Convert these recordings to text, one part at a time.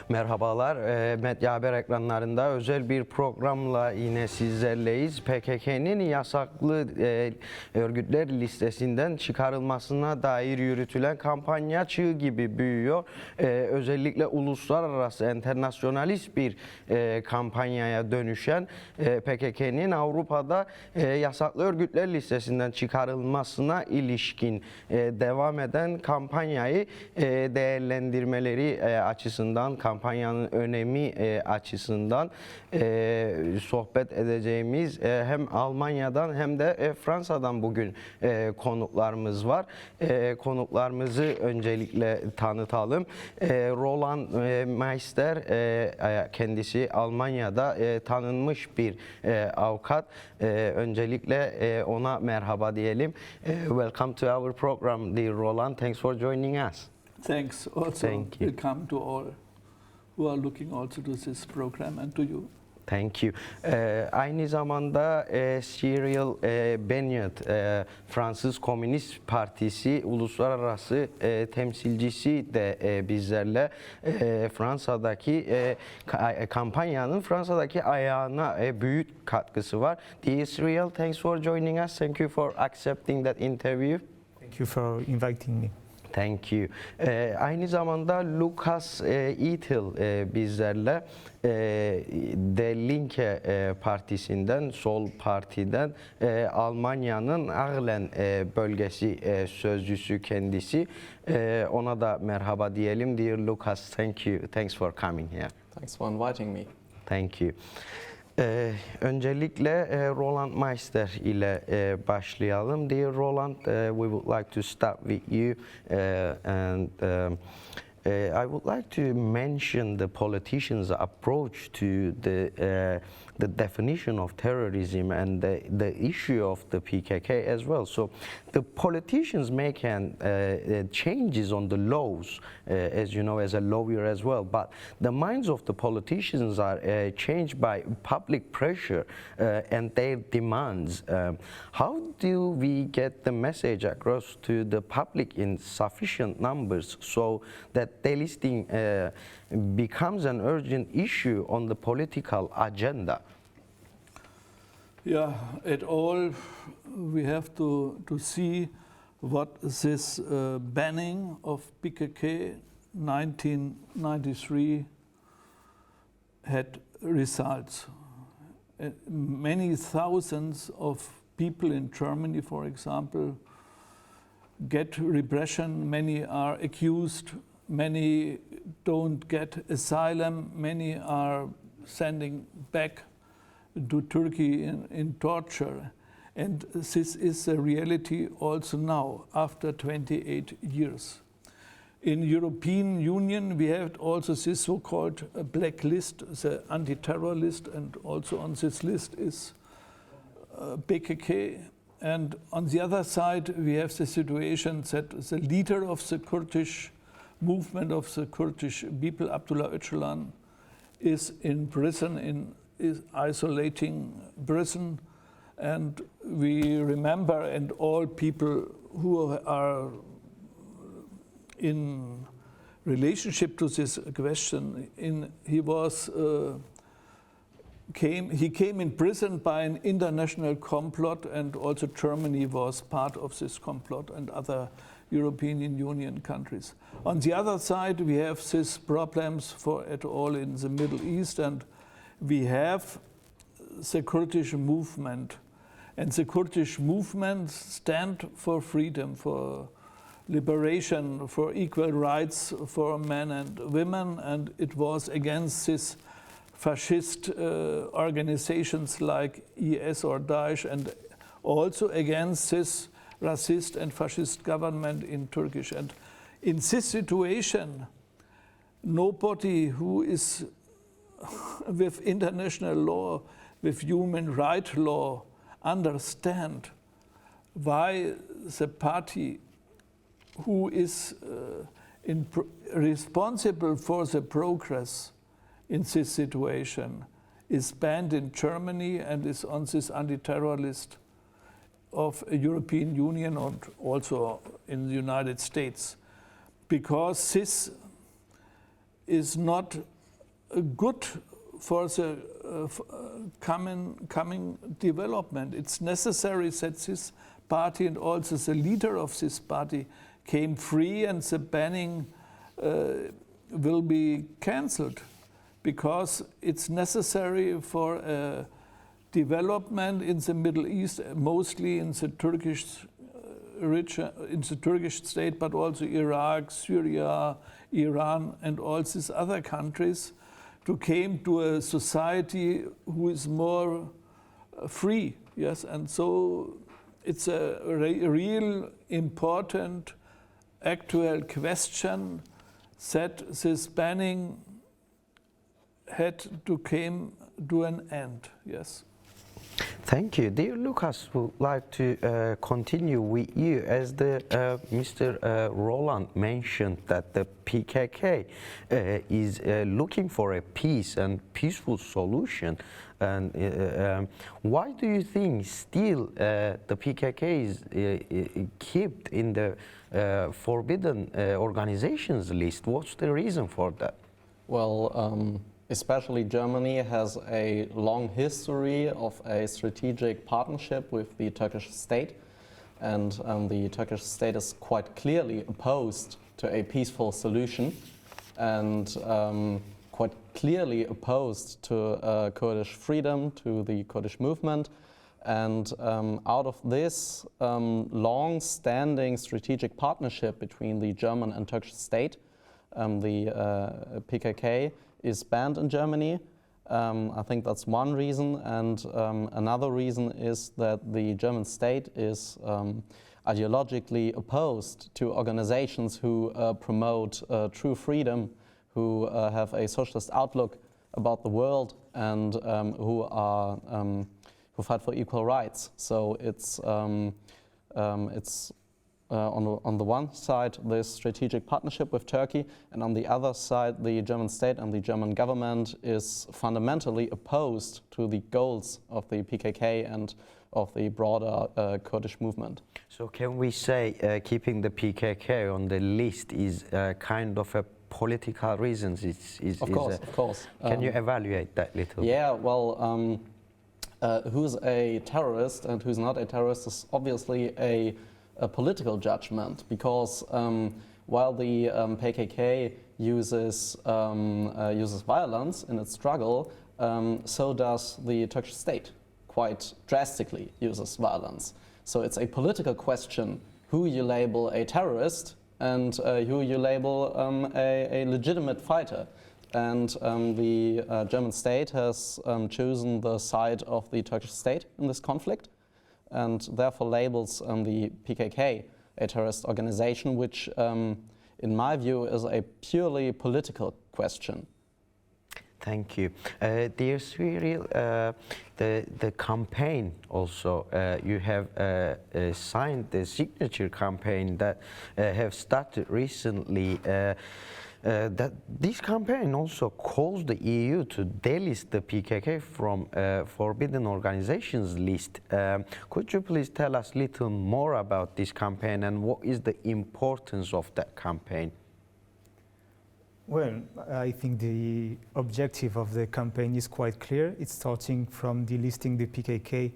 Merhabalar, medya haber ekranlarında özel bir programla yine sizlerleyiz. PKK'nın yasaklı örgütler listesinden çıkarılmasına dair yürütülen kampanya çığ gibi büyüyor. Özellikle uluslararası, internasyonalist bir kampanyaya dönüşen PKK'nın Avrupa'da yasaklı örgütler listesinden çıkarılmasına ilişkin devam eden kampanyayı değerlendirmeleri açısından, kampanyanın önemi açısından sohbet edeceğimiz hem Almanya'dan hem de Fransa'dan bugün konuklarımız var. Konuklarımızı öncelikle tanıtalım. Roland Meister, kendisi Almanya'da tanınmış bir avukat. Öncelikle ona merhaba diyelim. Welcome to our program, dear Roland. Thanks for joining us. Thanks. Also, welcome to all who are looking also to this program and to you. Thank you. Aynı zamanda Cyril Benyat, Fransız Komünist Partisi uluslararası temsilcisi de bizlerle. Fransa'daki kampanyanın Fransa'daki ayağına büyük katkısı var. Dear Cyril, thanks for joining us. Thank you for accepting that interview. Thank you for inviting me. Thank you. Aynı zamanda Lucas Itil bizlerle De Linke partisinden, Sol Parti'den Almanya'nın Arlen bölgesi sözcüsü kendisi. Ona da merhaba diyelim. Dear Lucas, thank you. Thanks for coming here. Thanks for inviting me. Thank you. Öncelikle Roland Meister ile başlayalım. Dear Roland, we would like to start with you and I would like to mention the politicians' approach to the definition of terrorism and the issue of the PKK as well. So the politicians make changes on the laws, as you know, as a lawyer as well, but the minds of the politicians are changed by public pressure and their demands. How do we get the message across to the public in sufficient numbers so that delisting becomes an urgent issue on the political agenda? Yeah, at all we have to see what this banning of PKK 1993 had results. Many thousands of people in Germany, for example, get repression. Many are accused. Many don't get asylum. Many are sending back to Turkey in torture. And this is the reality also now, after 28 years. In European Union, we have also this so-called black list, the anti-terror list, and also on this list is PKK. And on the other side, we have the situation that the leader of the Kurdish movement of the Kurdish people, Abdullah Öcalan, is in prison, is isolating prison, and we remember, and all people who are in relationship to this question, he came in prison by an international complot, and also Germany was part of this complot and other European Union countries. On the other side, we have these problems at all in the Middle East, and we have the Kurdish movement. And the Kurdish movement stand for freedom, for liberation, for equal rights for men and women, and it was against these fascist organizations like IS or Daesh, and also against this racist and fascist government in Turkish. And in this situation, nobody who is with international law, with human rights law, understand why the party who is responsible for the progress in this situation is banned in Germany and is on this anti-terror list of a European Union and also in the United States. Because this is not good for the coming development. It's necessary that this party and also the leader of this party came free, and the banning will be cancelled, because it's necessary for development in the Middle East, mostly in the Turkish in the Turkish state, but also Iraq, Syria, Iran, and all these other countries, to came to a society who is more free. Yes, and so it's a real important actual question that this banning had to came to an end. Yes. Thank you. Dear Lucas, would like to continue with you, as the Mr. Roland mentioned that the PKK is looking for a peace and peaceful solution. And why do you think still the PKK is kept in the forbidden organizations list? What's the reason for that? Well, especially Germany has a long history of a strategic partnership with the Turkish state, and the Turkish state is quite clearly opposed to a peaceful solution, and quite clearly opposed to Kurdish freedom, to the Kurdish movement. And out of this long-standing strategic partnership between the German and Turkish state, the PKK is banned in Germany. I think that's one reason, and another reason is that the German state is ideologically opposed to organizations who promote true freedom, who have a socialist outlook about the world, and who fight for equal rights. So it's on the one side this strategic partnership with Turkey, and on the other side the German state and the German government is fundamentally opposed to the goals of the PKK and of the broader Kurdish movement. So can we say keeping the PKK on the list is kind of a political reasons? Of course. Can you evaluate that little? Yeah, well, who's a terrorist and who's not a terrorist is obviously a political judgment, because while the PKK uses violence in its struggle, so does the Turkish state. Quite drastically uses violence. So it's a political question who you label a terrorist and who you label a legitimate fighter. And the German state has chosen the side of the Turkish state in this conflict, and therefore labels the PKK a terrorist organization, which in my view is a purely political question. Thank you. Dear Cyril, the campaign also, you have signed the signature campaign that have started recently. That this campaign also calls the EU to delist the PKK from forbidden organizations list. Could you please tell us a little more about this campaign and what is the importance of that campaign? Well, I think the objective of the campaign is quite clear. It's starting from delisting the PKK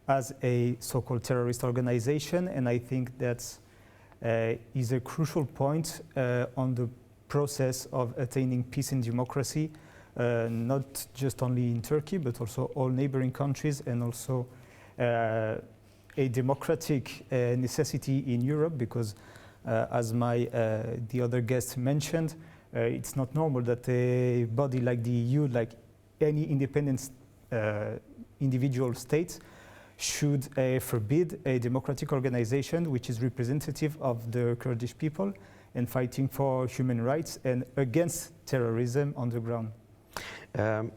as a so-called terrorist organization, and I think that is a crucial point on the process of attaining peace and democracy, not just only in Turkey, but also all neighboring countries, and also a democratic necessity in Europe, because as the other guest mentioned, it's not normal that a body like the EU, like any independent individual state, should forbid a democratic organization which is representative of the Kurdish people and fighting for human rights and against terrorism on the ground.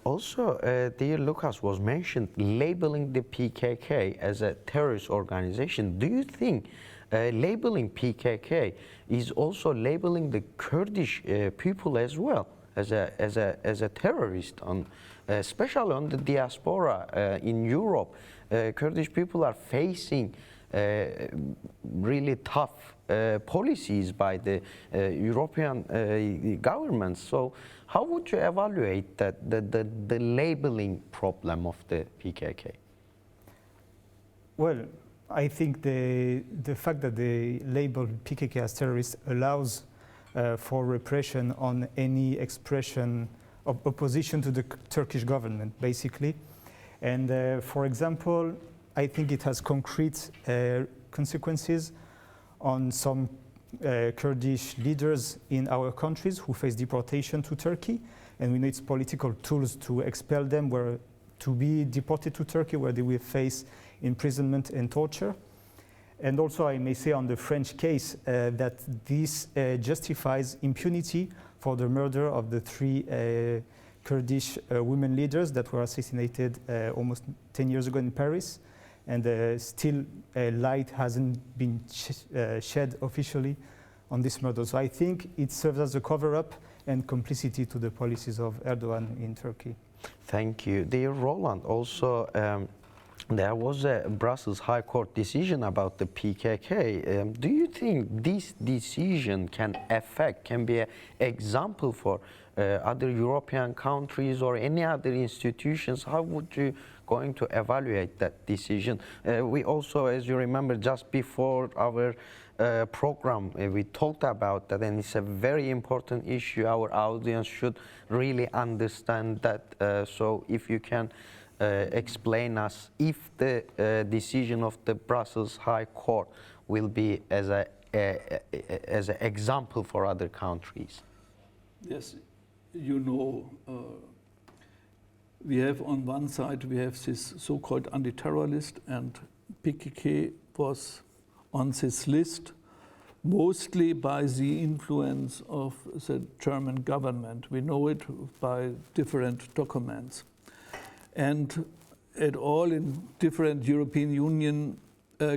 Also, dear Lucas was mentioned labeling the PKK as a terrorist organization. Do you think labeling PKK is also labeling the Kurdish people as well as a terrorist, especially on the diaspora in Europe? Kurdish people are facing really tough policies by the European governments. So how would you evaluate the labeling problem of the PKK? Well, I think the fact that they label PKK as terrorists allows for repression on any expression of opposition to the Turkish government, basically. And for example, I think it has concrete consequences on some Kurdish leaders in our countries who face deportation to Turkey, and we need political tools to expel them, to be deported to Turkey, where they will face imprisonment and torture. And also I may say on the French case that this justifies impunity for the murder of the 3 Kurdish women leaders that were assassinated almost 10 years ago in Paris. And still light hasn't been shed officially on this murder. So I think it serves as a cover-up and complicity to the policies of Erdogan in Turkey. Thank you. Dear Roland, also there was a Brussels High Court decision about the PKK. Do you think this decision can be an example for other European countries or any other institutions? How would you going to evaluate that decision? We also, as you remember, just before our program, we talked about that, and it's a very important issue. Our audience should really understand that. So if you can explain us if the decision of the Brussels High Court will be as an example for other countries. Yes, you know, we have on one side, we have this so-called anti-terror list, and PKK was on this list mostly by the influence of the German government. We know it by different documents. And at all in different European Union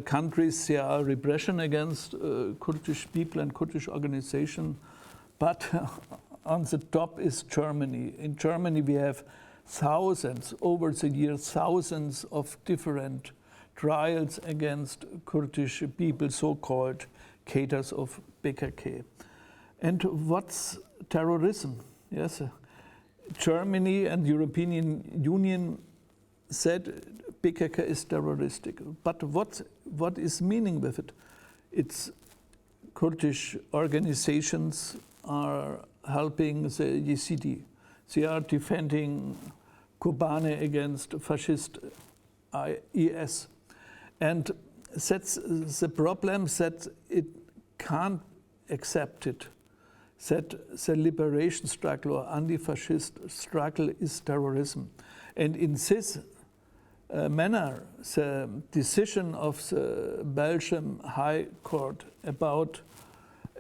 countries, there are repression against Kurdish people and Kurdish organizations. But on the top is Germany. In Germany, we have thousands, over the years, thousands of different trials against Kurdish people, so-called caters of PKK. And what's terrorism? Yes, Germany and the European Union said PKK is terroristic. But what is meaning with it? It's Kurdish organizations are helping the Yazidi. They are defending Kobane against fascist IS. And that's the problem, that it can't accept it, that the liberation struggle or anti-fascist struggle is terrorism. And in this manner, the decision of the Belgian High Court about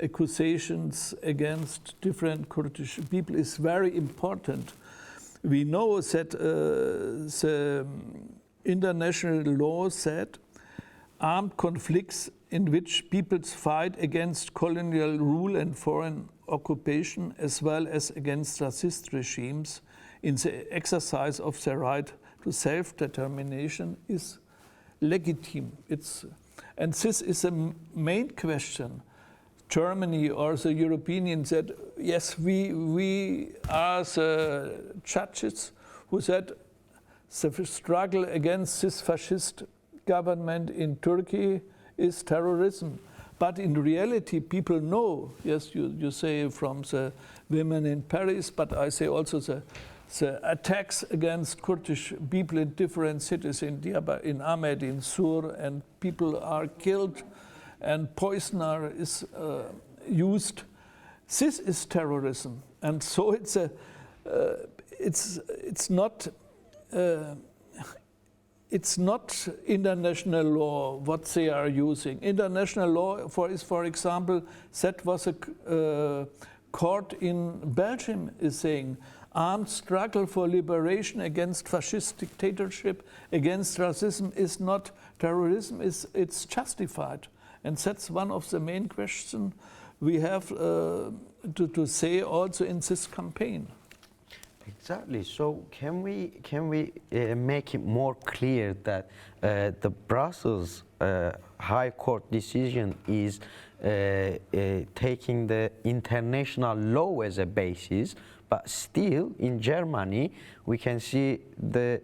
accusations against different Kurdish people is very important. We know that the international law said armed conflicts in which peoples fight against colonial rule and foreign occupation, as well as against racist regimes in the exercise of their right to self-determination, is legitimate. And this is the main question. Germany or the European Union said, yes, we are the judges who said the struggle against this fascist government in Turkey is terrorism. But in reality, people know, yes, you say from the women in Paris, but I say also the attacks against Kurdish people in different cities, in Diyarbakir, in Ahmed, in Sur, and people are killed, and poisoner is used. This is terrorism, and so it's not international law what they are using. International law is, for example, that was a court in Belgium is saying armed struggle for liberation against fascist dictatorship, against racism is not terrorism, it's justified. And that's one of the main questions we have to say also in this campaign. Exactly. So can we make it more clear that the Brussels High Court decision is taking the international law as a basis, but still in Germany we can see the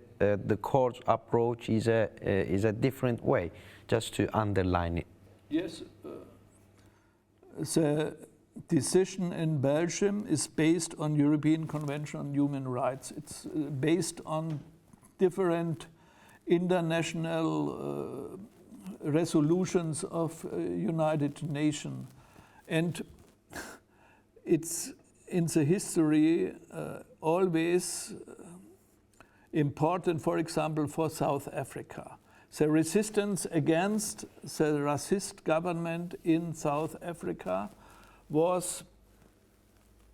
court's approach is a different way, just to underline it. Yes, the decision in Belgium is based on European Convention on Human Rights. It's based on different international resolutions of United Nations, and it's in the history always important, for example, for South Africa. The resistance against the racist government in South Africa was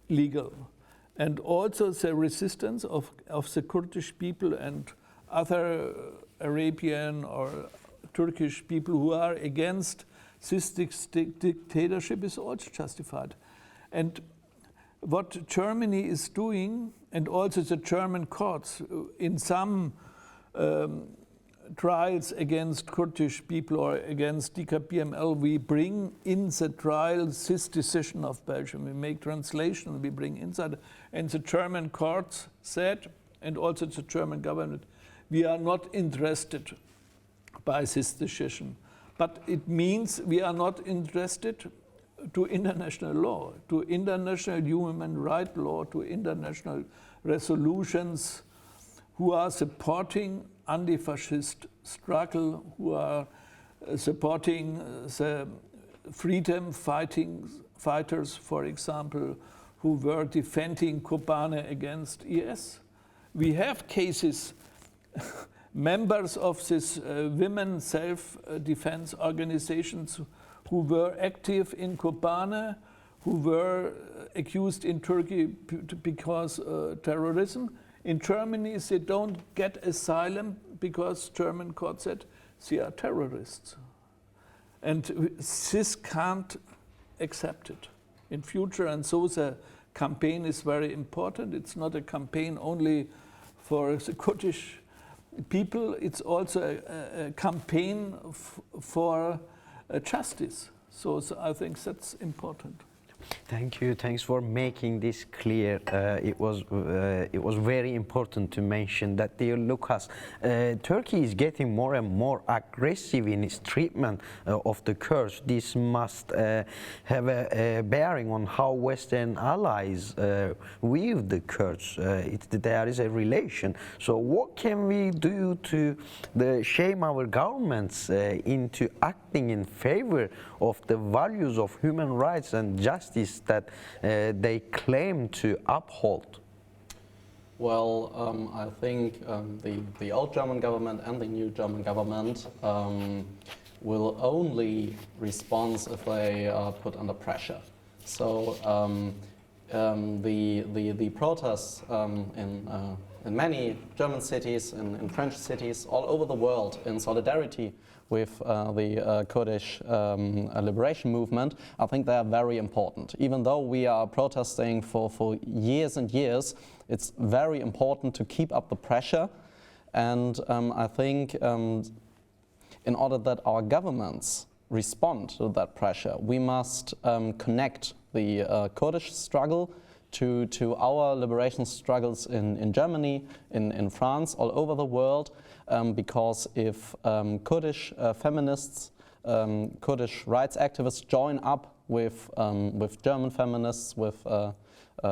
legal. And also the resistance of the Kurdish people and other Arabian or Turkish people who are against this dictatorship is also justified. And what Germany is doing, and also the German courts, in some trials against Kurdish people or against DKPML, we bring in the trial this decision of Belgium. We make translation, we bring inside. And the German courts said, and also the German government, we are not interested by this decision. But it means we are not interested to international law, to international human rights law, to international resolutions who are supporting anti-fascist struggle, who are supporting the freedom fighters, for example, who were defending Kobane against IS. We have cases, members of these women self-defense organizations who were active in Kobane, who were accused in Turkey because terrorism. In Germany, they don't get asylum because German court said they are terrorists. And this can't accept it in future. And so the campaign is very important. It's not a campaign only for the Kurdish people. It's also a campaign for justice. So I think that's important. Thank you. Thanks for making this clear. It was very important to mention that, dear Lucas, Turkey is getting more and more aggressive in its treatment of the Kurds. This must have a bearing on how Western allies view the Kurds. There is a relation. So what can we do to shame our governments into acting in favor of the values of human rights and justice that they claim to uphold? Well, I think the old German government and the new German government will only respond if they are put under pressure. So the protests in many German cities, in French cities, all over the world, in solidarity with the Kurdish liberation movement, I think they are very important. Even though we are protesting for years and years, it's very important to keep up the pressure. And I think in order that our governments respond to that pressure, we must connect the Kurdish struggle to our liberation struggles in Germany, in France, all over the world. Because if Kurdish feminists, Kurdish rights activists join up with German feminists, with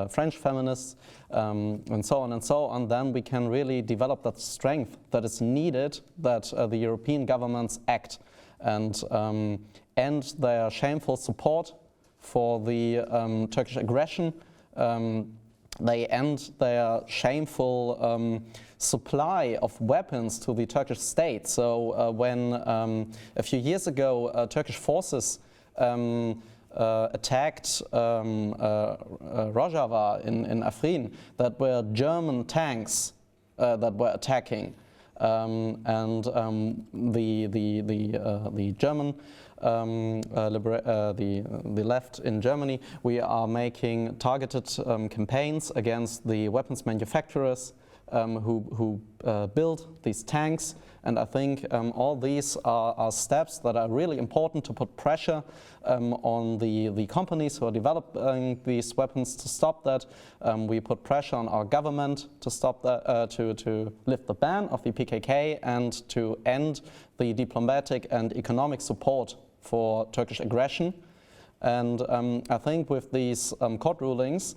French feminists, and so on, then we can really develop that strength that is needed that the European governments act and end their shameful support for the Turkish aggression. They end their shameful supply of weapons to the Turkish state. So when a few years ago Turkish forces attacked Rojava in Afrin, that were German tanks that were attacking, and the German the left in Germany, we are making targeted campaigns against the weapons manufacturers who build these tanks. And I think all these are steps that are really important to put pressure on the companies who are developing these weapons to stop that. We put pressure on our government to stop that, to lift the ban of the PKK and to end the diplomatic and economic support for Turkish aggression. And I think with these court rulings,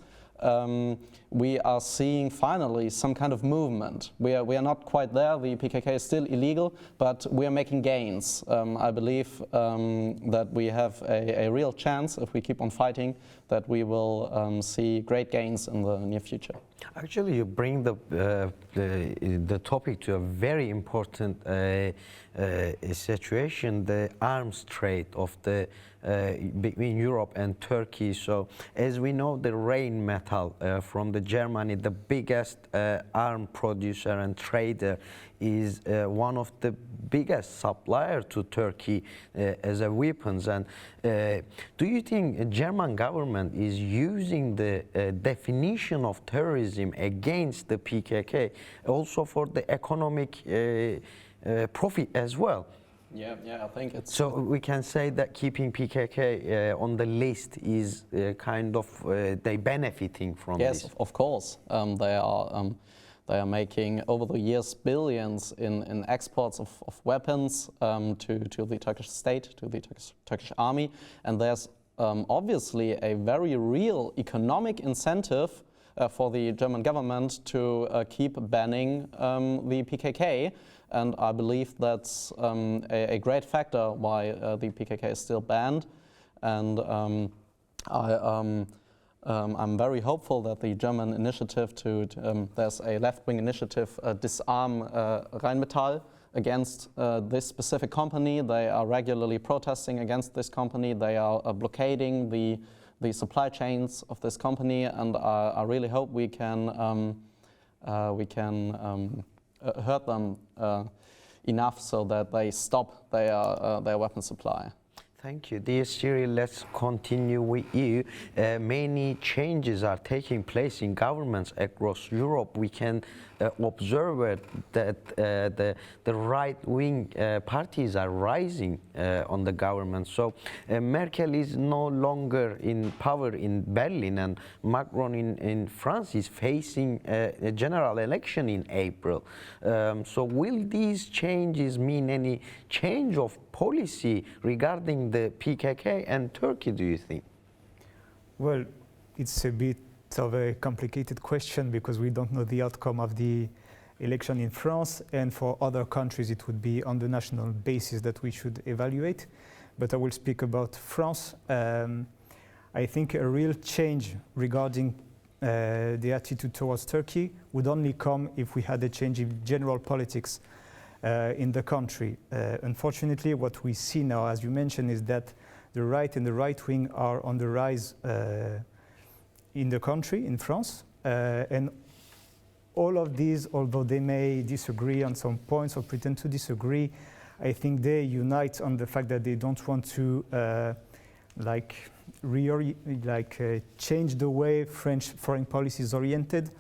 we are seeing finally some kind of movement. We are not quite there. The PKK is still illegal, but we are making gains. I believe that we have a real chance, if we keep on fighting, that we will see great gains in the near future. Actually, you bring the topic to a very important situation, the arms trade of between Europe and Turkey. So, as we know, the rain metal from Germany, the biggest arm producer and trader, is one of the biggest supplier to Turkey as a weapons. And do you think the German government is using the definition of terrorism against the PKK also for the economic profit as well? Yeah, I think it's... So we can say that keeping PKK on the list is kind of they benefiting from this. Yes, of course. They are making over the years billions in exports of weapons to the Turkish state, to the Turkish army, and there's obviously a very real economic incentive for the German government to keep banning the PKK. And I believe that's a great factor why the PKK is still banned. And I'm very hopeful that the German initiative there's a left-wing initiative, Disarm Rheinmetall, against this specific company. They are regularly protesting against this company. They are blockading the supply chains of this company, and I really hope we can hurt them enough so that they stop their weapon supply. Thank you. Dear Cyril, let's continue with you. Many changes are taking place in governments across Europe. We can observe that the right-wing parties are rising on the government. So Merkel is no longer in power in Berlin, and Macron in France is facing a general election in April. So will these changes mean any change of policy regarding the PKK and Turkey, do you think? Well, it's a bit of a complicated question because we don't know the outcome of the election in France, and for other countries it would be on the national basis that we should evaluate. But I will speak about France. I think a real change regarding the attitude towards Turkey would only come if we had a change in general politics in the country. Unfortunately, what we see now, as you mentioned, is that the right and the right wing are on the rise in the country, in France. And all of these, although they may disagree on some points or pretend to disagree, I think they unite on the fact that they don't want to change the way French foreign policy is oriented.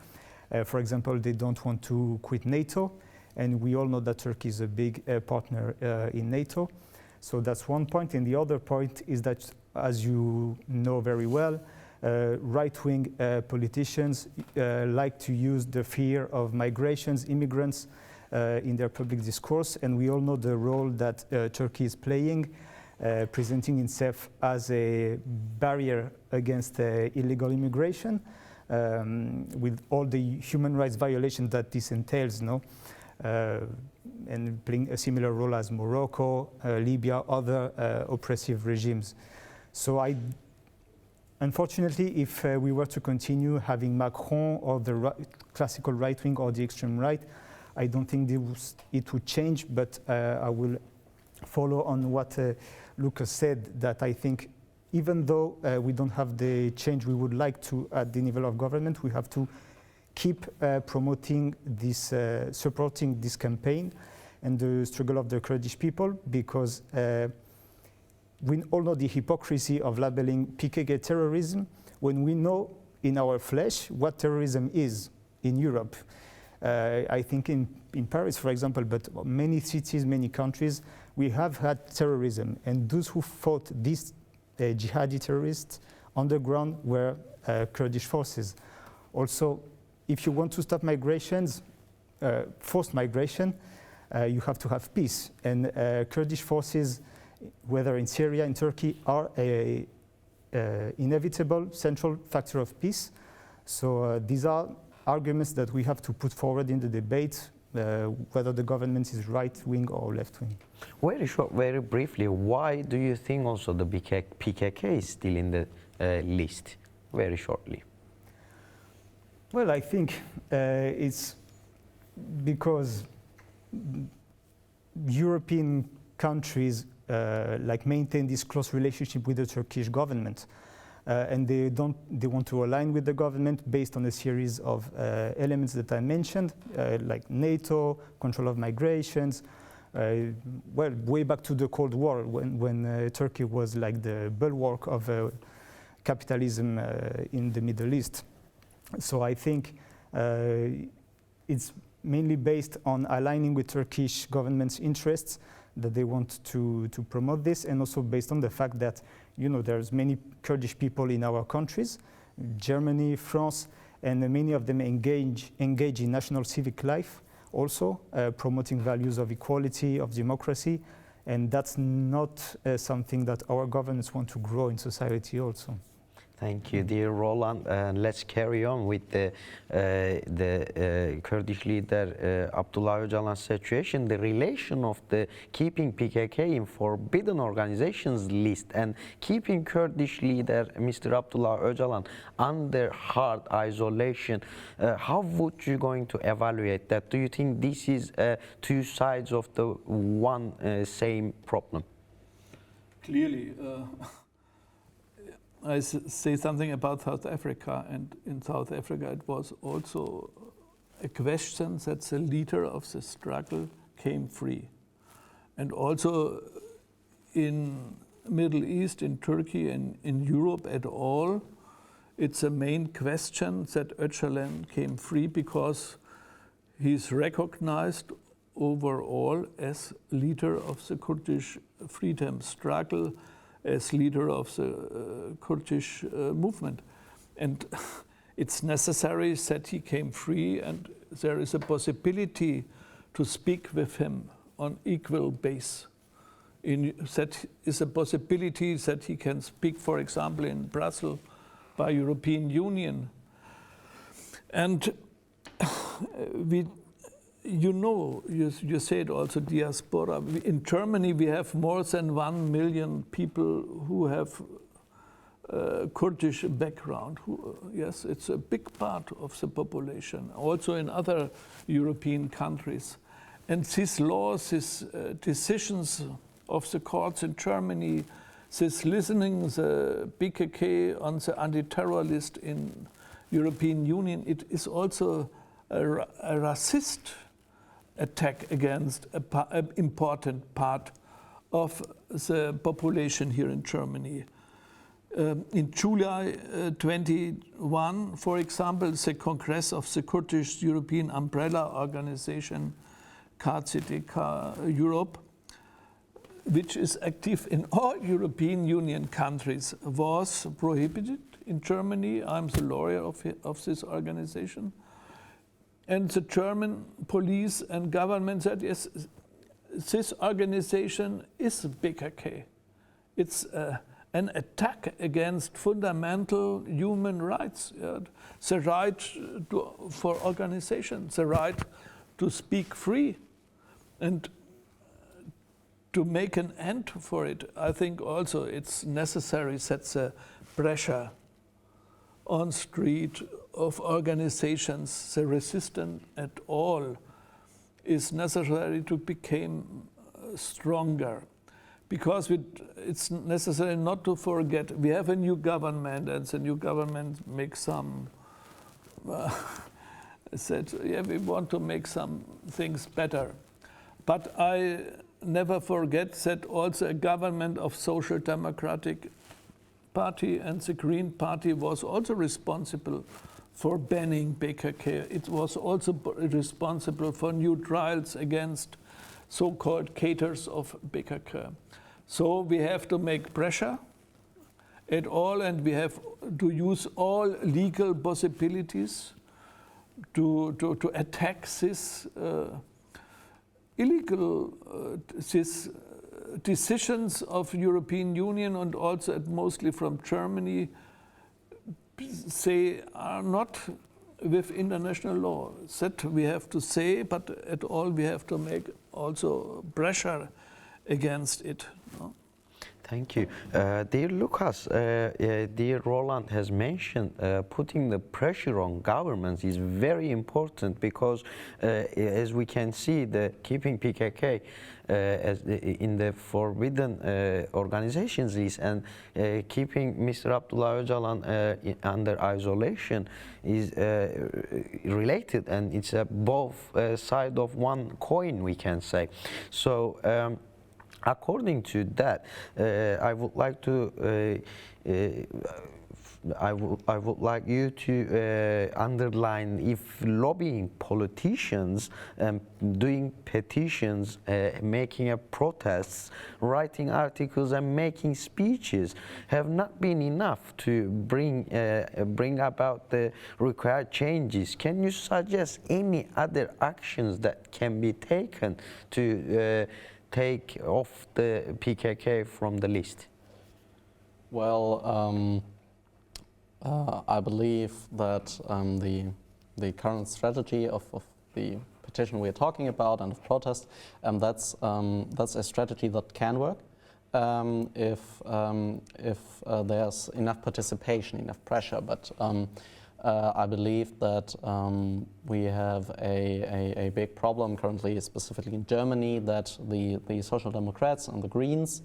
For example, they don't want to quit NATO. And we all know that Turkey is a big partner in NATO. So that's one point. And the other point is that, as you know very well, right-wing politicians like to use the fear of migrations, immigrants in their public discourse. And we all know the role that Turkey is playing, presenting itself as a barrier against illegal immigration, with all the human rights violations that this entails, and playing a similar role as Morocco, Libya, other oppressive regimes. So unfortunately, if we were to continue having Macron or the classical right wing or the extreme right, I don't think it would change, but I will follow on what Lucas said, that I think even though we don't have the change we would like to at the level of government, we have to keep promoting this, supporting this campaign and the struggle of the Kurdish people, because we all know the hypocrisy of labeling PKK terrorism when we know in our flesh what terrorism is in Europe. I think in Paris, for example, but many cities, many countries, we have had terrorism. And those who fought these jihadi terrorists on the ground were Kurdish forces. Also, if you want to stop migrations, forced migration, you have to have peace. And Kurdish forces, whether in Syria, in Turkey, are a inevitable central factor of peace. So these are arguments that we have to put forward in the debate, whether the government is right-wing or left-wing. Very short, very briefly, why do you think also the PKK is still in the list? Very shortly. Well, I think it's because European countries maintain this close relationship with the Turkish government, and they want to align with the government based on a series of elements that I mentioned, like NATO, control of migrations. Well, way back to the Cold War, when Turkey was like the bulwark of capitalism in the Middle East. So I think it's mainly based on aligning with Turkish government's interests that they want to promote this, and also based on the fact that, you know, there's many Kurdish people in our countries, Germany, France, and many of them engage in national civic life, also promoting values of equality, of democracy, and that's not something that our governments want to grow in society also. Thank you, dear Roland. Let's carry on with the Kurdish leader Abdullah Öcalan's situation, the relation of the keeping PKK in forbidden organizations list and keeping Kurdish leader Mr. Abdullah Öcalan under hard isolation. How would you going to evaluate that? Do you think this is two sides of the one same problem? Clearly. I say something about South Africa, and in South Africa it was also a question that the leader of the struggle came free. And also in Middle East, in Turkey, and in Europe at all, it's a main question that Öcalan came free because he's recognized overall as leader of the Kurdish freedom struggle, as leader of the Kurdish movement. And it's necessary that he came free, and there is a possibility to speak with him on equal base. That is a possibility that he can speak, for example, in Brussels by European Union. And you said also diaspora. In Germany, we have more than 1 million people who have Kurdish background. Yes, it's a big part of the population, also in other European countries. And these laws, these decisions of the courts in Germany, this listening the PKK on the anti-terror list in European Union, it is also a racist attack against an important part of the population here in Germany. In July 21, for example, the Congress of the Kurdish European Umbrella Organization, KCDK Europe, which is active in all European Union countries, was prohibited in Germany. I'm the lawyer of this organization. And the German police and government said, yes, this organization is PKK. It's an attack against fundamental human rights. The right for organization, the right to speak free, and to make an end for it. I think also it's necessary that the pressure on street of organizations, the resistance at all, is necessary to become stronger. Because it's necessary not to forget, we have a new government, and the new government makes some, said, yeah, we want to make some things better. But I never forget that also a government of Social Democratic Party and the Green Party was also responsible for banning PKK. It was also responsible for new trials against so-called caters of PKK. So we have to make pressure at all, and we have to use all legal possibilities to attack this illegal this decisions of European Union, and also mostly from Germany, say are not with international law. That we have to say, but at all we have to make also pressure against it. No? Thank you. Dear Lucas, dear Roland has mentioned putting the pressure on governments is very important because as we can see, the keeping PKK in the forbidden organizations list and keeping Mr. Abdullah Öcalan under isolation is related, and it's both side of one coin, we can say. So according to that, I would like to I would like you to underline if lobbying politicians, doing petitions, making protests, writing articles and making speeches have not been enough to bring about the required changes. Can you suggest any other actions that can be taken to take off the PKK from the list? Well, I believe that the current strategy of the petition we are talking about and of protest, that's a strategy that can work if there's enough participation, enough pressure. But I believe that we have a big problem currently, specifically in Germany, that the Social Democrats and the Greens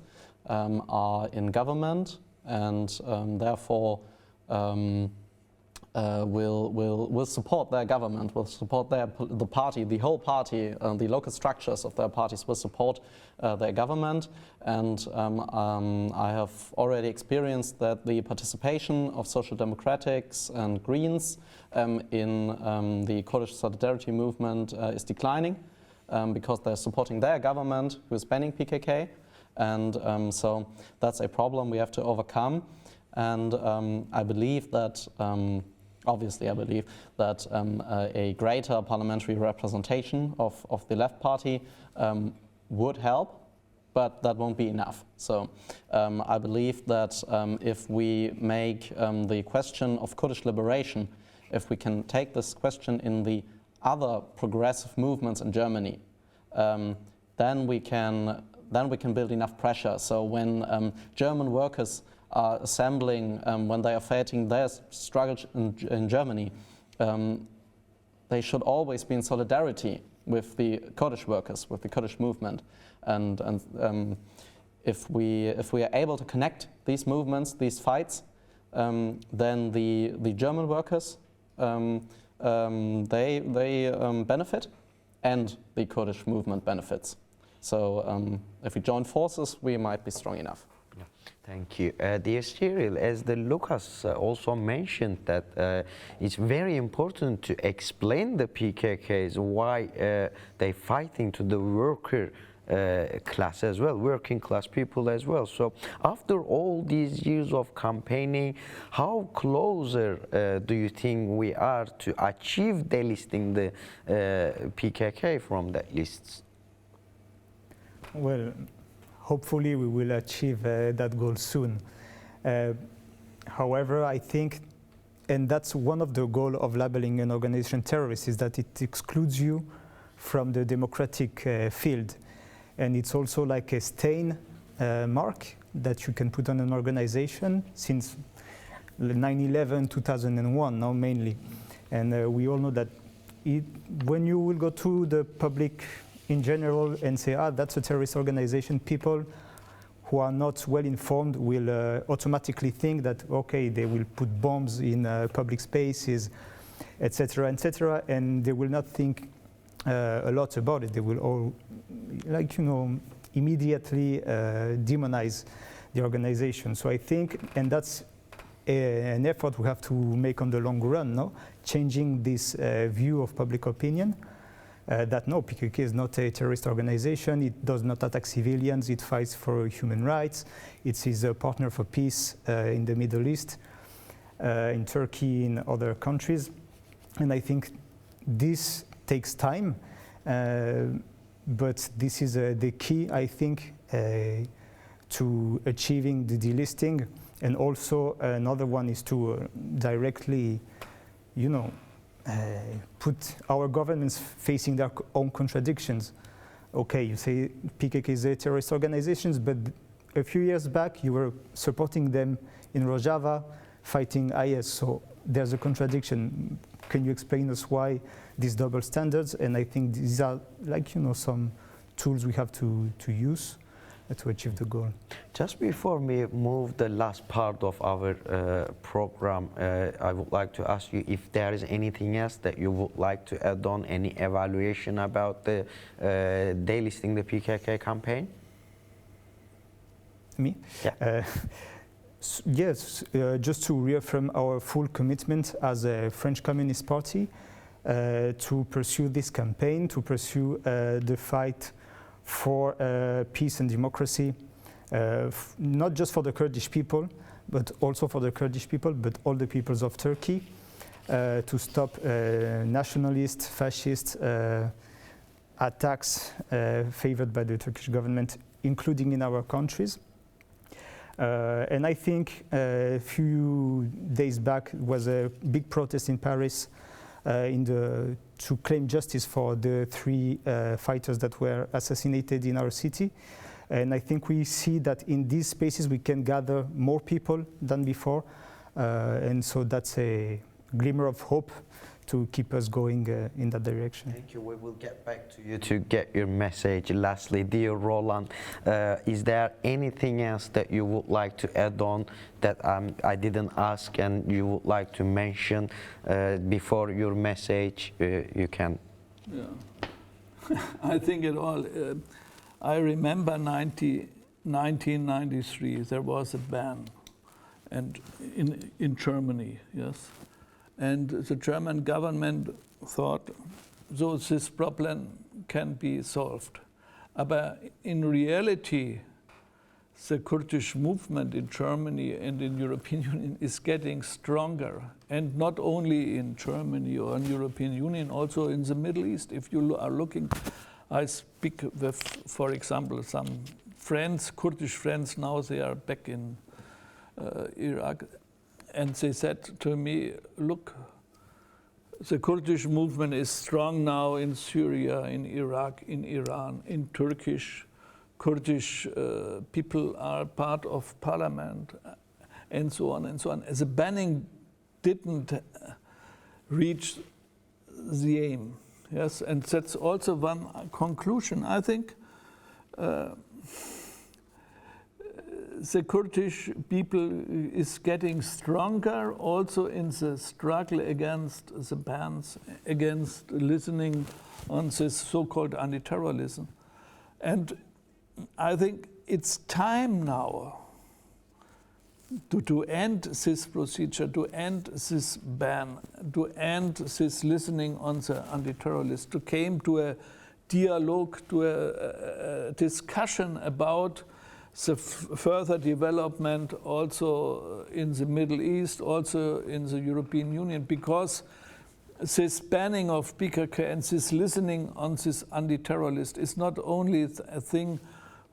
are in government, and therefore will support their government, will support the party, the whole party, the local structures of their parties will support their government. And I have already experienced that the participation of Social Democrats and Greens in the Kurdish solidarity movement is declining because they're supporting their government who is banning PKK. And so that's a problem we have to overcome. And I believe that, obviously I believe that a greater parliamentary representation of the left party would help, but that won't be enough. So I believe that if we make the question of Kurdish liberation, if we can take this question in the other progressive movements in Germany, then we can build enough pressure. So when German workers are assembling, when they are fighting their struggle in Germany, they should always be in solidarity with the Kurdish workers, with the Kurdish movement. And if we are able to connect these movements, these fights, then the German workers, they benefit, and the Kurdish movement benefits. So if we join forces, we might be strong enough. Thank you. Dear Cyril, as the Lucas also mentioned that it's very important to explain the PKKs, why they're fighting to the worker class as well, working class people as well. So after all these years of campaigning, how closer do you think we are to achieve delisting the PKK from that list? Well, hopefully we will achieve that goal soon. However, I think, and that's one of the goals of labeling an organization terrorist, is that it excludes you from the democratic field. And it's also like a stain mark that you can put on an organization since 9/11, 2001 now mainly. And we all know that when you will go to the public in general and say, that's a terrorist organization, people who are not well informed will automatically think that, okay, they will put bombs in public spaces, etc., etc., and they will not think a lot about it. They will all, immediately demonize the organization. So I think, and that's an effort we have to make on the long run, no? Changing this view of public opinion that no, PKK is not a terrorist organization, it does not attack civilians, it fights for human rights, it is a partner for peace in the Middle East, in Turkey, in other countries. And I think this takes time, but this is the key, I think, to achieving the delisting. And also another one is to directly, you know, put our governments facing their own contradictions. Okay, you say PKK is a terrorist organization, but a few years back you were supporting them in Rojava, fighting IS. So there's a contradiction. Can you explain us why these double standards? And I think these are, like, you know, some tools we have to use to achieve the goal. Just before we move the last part of our program, I would like to ask you if there is anything else that you would like to add on, any evaluation about the delisting the PKK campaign? Me? Yeah. Yes, just to reaffirm our full commitment as a French Communist Party to pursue this campaign, to pursue the fight for peace and democracy, not just for the Kurdish people, but also for the Kurdish people, but all the peoples of Turkey, to stop nationalist, fascist attacks favored by the Turkish government, including in our countries. And I think a few days back was a big protest in Paris to claim justice for the 3 fighters that were assassinated in our city. And I think we see that in these spaces we can gather more people than before. And so that's a glimmer of hope to keep us going in that direction. Thank you. We will get back to you to get your message. Lastly, dear Roland, is there anything else that you would like to add on that I didn't ask and you would like to mention before your message? You can. Yeah. I think it all. I remember 1993. There was a ban, and in Germany, yes. And the German government thought, so this problem can be solved. But in reality, the Kurdish movement in Germany and in European Union is getting stronger. And not only in Germany or in European Union, also in the Middle East. If you are looking, I speak with, for example, some friends, Kurdish friends, now they are back in Iraq. And they said to me, look, the Kurdish movement is strong now in Syria, in Iraq, in Iran, in Turkish. Kurdish people are part of parliament, and so on and so on. The banning didn't reach the aim, yes, and that's also one conclusion. I think the Kurdish people is getting stronger also in the struggle against the bans, against listening on this so-called anti-terrorism. And I think it's time now to end this procedure, to end this ban, to end this listening on the anti-terrorists, to come to a dialogue, to a discussion about the further development also in the Middle East, also in the European Union, because this banning of PKK and this listening on this anti-terrorist is not only a thing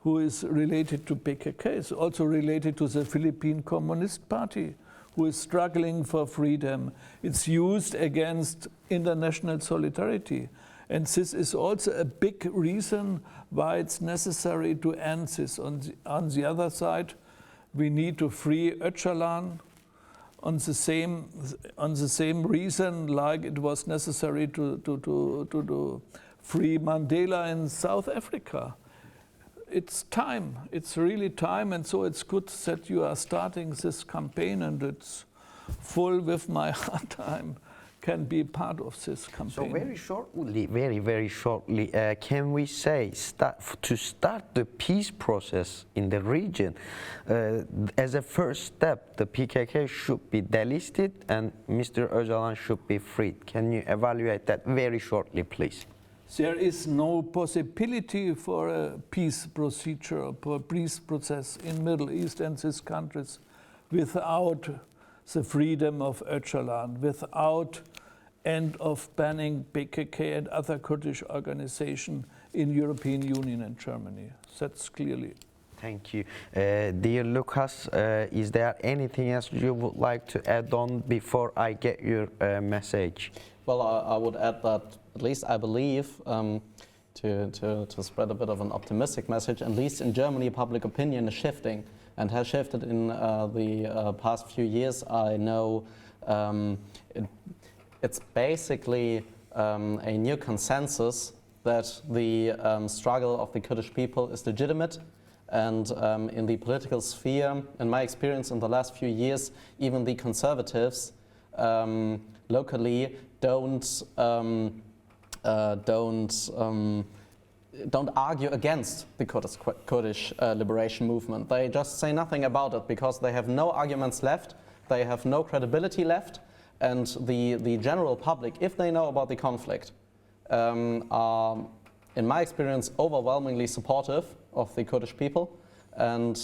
who is related to PKK, it's also related to the Philippine Communist Party, who is struggling for freedom. It's used against international solidarity. And this is also a big reason why it's necessary to end this. On the other side, we need to free Öcalan on the same reason like it was necessary to free Mandela in South Africa. It's time, it's really time, and so it's good that you are starting this campaign, and it's full with my heart. I'm can be part of this campaign. So very shortly, very shortly, can we say to start the peace process in the region, as a first step, the PKK should be delisted and Mr. Öcalan should be freed? Can you evaluate that very shortly, please? There is no possibility for a peace procedure, for a peace process in Middle East and these countries without the freedom of Öcalan, without end of banning PKK and other Kurdish organizations in European Union and Germany. That's clearly. Thank you. Dear Lucas, is there anything else you would like to add on before I get your message? Well, I would add that at least I believe, to spread a bit of an optimistic message, at least in Germany public opinion is shifting and has shifted in the past few years. I know it's basically a new consensus that the struggle of the Kurdish people is legitimate, and in the political sphere, in my experience in the last few years, even the conservatives locally don't argue against the Kurdish liberation movement. They just say nothing about it because they have no arguments left, they have no credibility left, and the general public, if they know about the conflict, are, in my experience, overwhelmingly supportive of the Kurdish people, and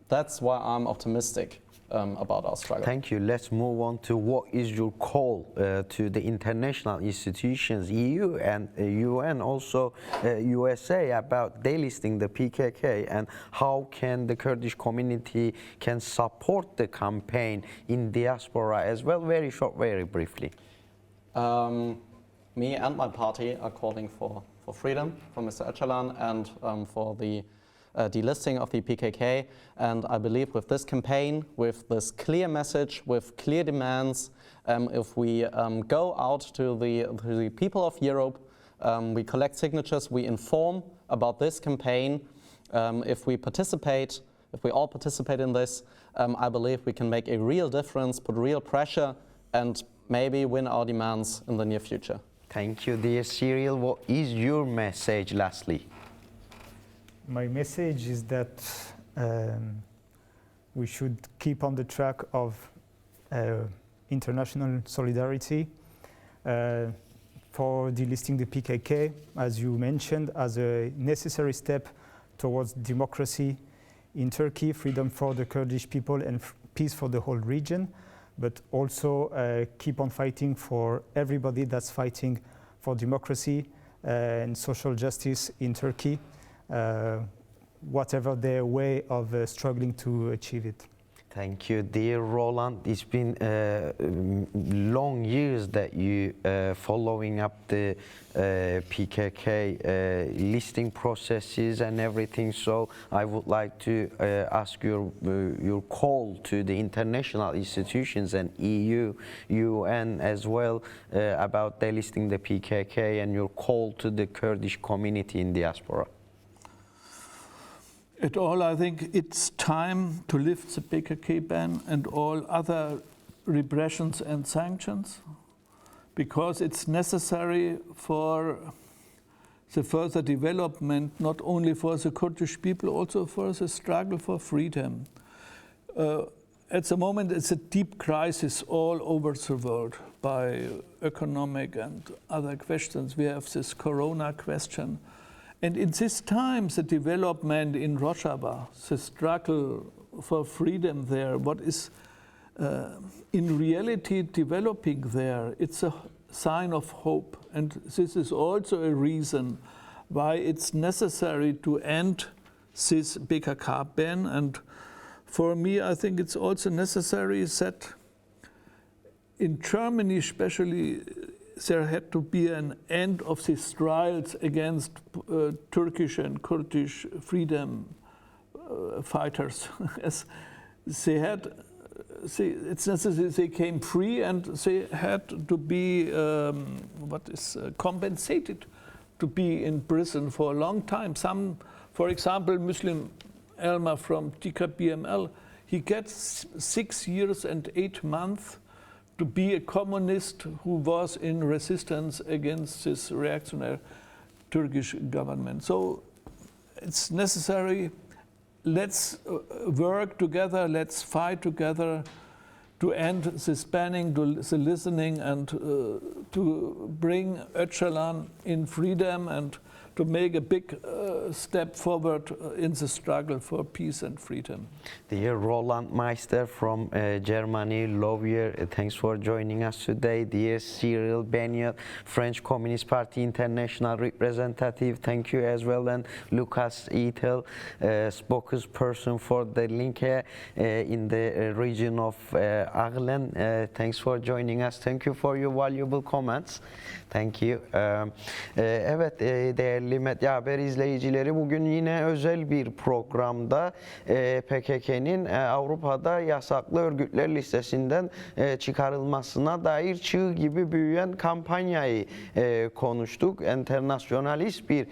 that's why I'm optimistic about our struggle. Thank you. Let's move on to what is your call to the international institutions, EU and UN, also USA, about delisting the PKK, and how can the Kurdish community can support the campaign in diaspora as well? Very short, very briefly. Me and my party are calling for freedom for Mr. Öcalan and for the delisting of the PKK, and I believe with this campaign, with this clear message, with clear demands, if we go out to the people of Europe, we collect signatures, we inform about this campaign, if we all participate in this, I believe we can make a real difference, put real pressure, and maybe win our demands in the near future. Thank you, dear Cyril. What is your message lastly? My message is that we should keep on the track of international solidarity for delisting the PKK, as you mentioned, as a necessary step towards democracy in Turkey, freedom for the Kurdish people and peace for the whole region, but also keep on fighting for everybody that's fighting for democracy and social justice in Turkey, whatever their way of struggling to achieve it. Thank you, dear Roland. It's been long years that you following up the PKK listing processes and everything. So I would like to ask your call to the international institutions and EU, UN as well about delisting the PKK, and your call to the Kurdish community in diaspora. At all, I think it's time to lift the PKK ban and all other repressions and sanctions, because it's necessary for the further development, not only for the Kurdish people, also for the struggle for freedom. At the moment, it's a deep crisis all over the world by economic and other questions. We have this corona question. And in this time, the development in Rojava, the struggle for freedom there, what is in reality developing there, it's a sign of hope. And this is also a reason why it's necessary to end this PKK ban. And for me, I think it's also necessary that in Germany especially, there had to be an end of these trials against Turkish and Kurdish freedom fighters. As it's necessary they came free, and they had to be compensated to be in prison for a long time. Some, for example, Muslim Elmer from TKBML, he gets 6 years and 8 months to be a communist who was in resistance against this reactionary Turkish government. So it's necessary, let's work together, let's fight together to end this banning, the listening, and to bring Öcalan in freedom and to make a big step forward in the struggle for peace and freedom. Dear Roland Meister from Germany, lawyer, thanks for joining us today. Dear Cyril Benyat, French Communist Party International representative, thank you as well. And Lucas Ethel, spokesperson for the Linke in the region of Arlen, thanks for joining us. Thank you for your valuable comments. Thank you. Evet, değerli Medya Haber izleyicileri, bugün yine özel bir programda PKK'nin Avrupa'da yasaklı örgütler listesinden çıkarılmasına dair çığ gibi büyüyen kampanyayı konuştuk. Enternasyonalist bir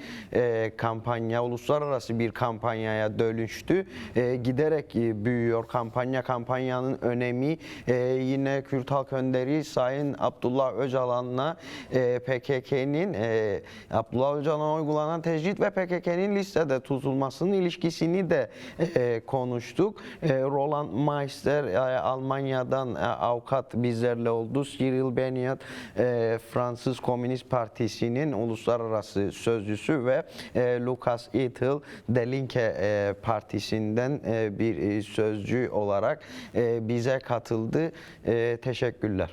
kampanya, uluslararası bir kampanyaya dönüştü. Giderek büyüyor kampanyanın önemi. Yine Kürt Halk Önderi Sayın Abdullah Öcalan'la PKK'nin Abdullah Öcalan'a uygulanan tecrit ve PKK'nin listede tutulmasının ilişkisini de konuştuk. Roland Meister Almanya'dan avukat bizlerle oldu. Cyril Benyat Fransız Komünist Partisi'nin uluslararası sözcüsü ve Lucas Ethel Delinke Partisi'nden bir sözcü olarak bize katıldı. Teşekkürler.